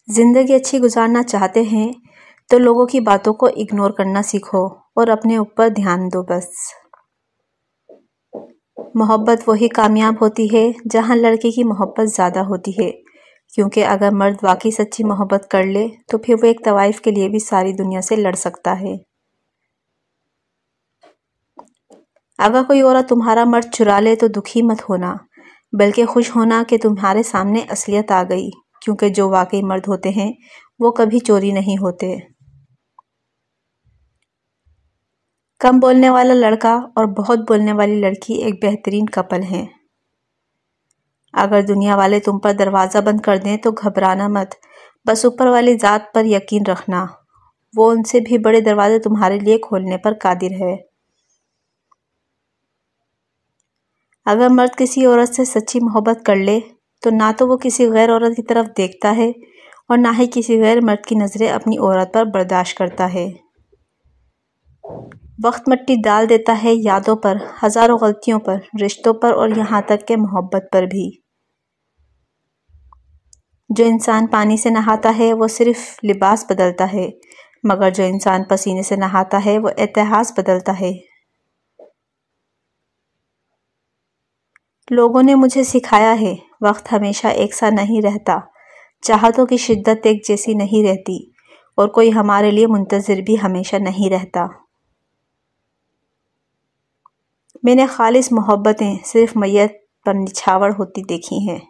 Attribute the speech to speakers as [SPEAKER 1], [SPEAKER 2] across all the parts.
[SPEAKER 1] ज़िंदगी अच्छी गुजारना चाहते हैं तो लोगों की बातों को इग्नोर करना सीखो और अपने ऊपर ध्यान दो बस। मोहब्बत वही कामयाब होती है जहां लड़के की मोहब्बत ज़्यादा होती है, क्योंकि अगर मर्द वाकई सच्ची मोहब्बत कर ले तो फिर वो एक तवाइफ के लिए भी सारी दुनिया से लड़ सकता है। अगर कोई औरत तुम्हारा मर्द चुरा ले तो दुखी मत होना, बल्कि खुश होना कि तुम्हारे सामने असलियत आ गई, क्योंकि जो वाकई मर्द होते हैं वो कभी चोरी नहीं होते। कम बोलने वाला लड़का और बहुत बोलने वाली लड़की एक बेहतरीन कपल हैं। अगर दुनिया वाले तुम पर दरवाज़ा बंद कर दें तो घबराना मत, बस ऊपर वाली ज़ात पर यकीन रखना, वो उनसे भी बड़े दरवाजे तुम्हारे लिए खोलने पर कादिर है। अगर मर्द किसी औरत से सच्ची मोहब्बत कर ले तो ना तो वो किसी गैर औरत की तरफ देखता है और ना ही किसी गैर मर्द की नज़रें अपनी औरत पर बर्दाश्त करता है। वक्त मिट्टी डाल देता है यादों पर, हज़ारों गलतियों पर, रिश्तों पर और यहाँ तक के मोहब्बत पर भी। जो इंसान पानी से नहाता है वो सिर्फ लिबास बदलता है, मगर जो इंसान पसीने से नहाता है वो इतिहास बदलता है। लोगों ने मुझे सिखाया है वक्त हमेशा एक सा नहीं रहता, चाहतों की शिद्दत एक जैसी नहीं रहती और कोई हमारे लिए मुंतज़िर भी हमेशा नहीं रहता। मैंने खालिस मोहब्बतें सिर्फ मैयत पर निछावर होती देखी हैं।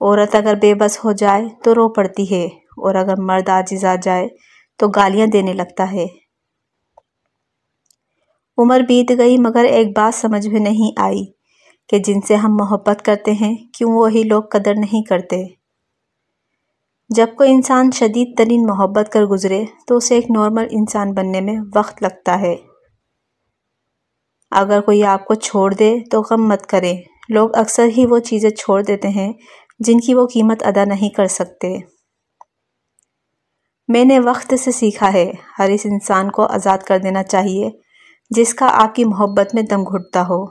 [SPEAKER 1] औरत अगर बेबस हो जाए तो रो पड़ती है और अगर मर्द आजिज़ आ जाए तो गालियां देने लगता है। उम्र बीत गई मगर एक बात समझ में नहीं आई कि जिनसे हम मोहब्बत करते हैं क्यों वही लोग कदर नहीं करते। जब कोई इंसान शदीद तरीन मोहब्बत कर गुजरे तो उसे एक नॉर्मल इंसान बनने में वक्त लगता है। अगर कोई आपको छोड़ दे तो गम मत करें, लोग अक्सर ही वो चीज़ें छोड़ देते हैं जिनकी वो कीमत अदा नहीं कर सकते। मैंने वक्त से सीखा है हर इस इंसान को आज़ाद कर देना चाहिए जिसका आपकी मोहब्बत में दम घुटता हो।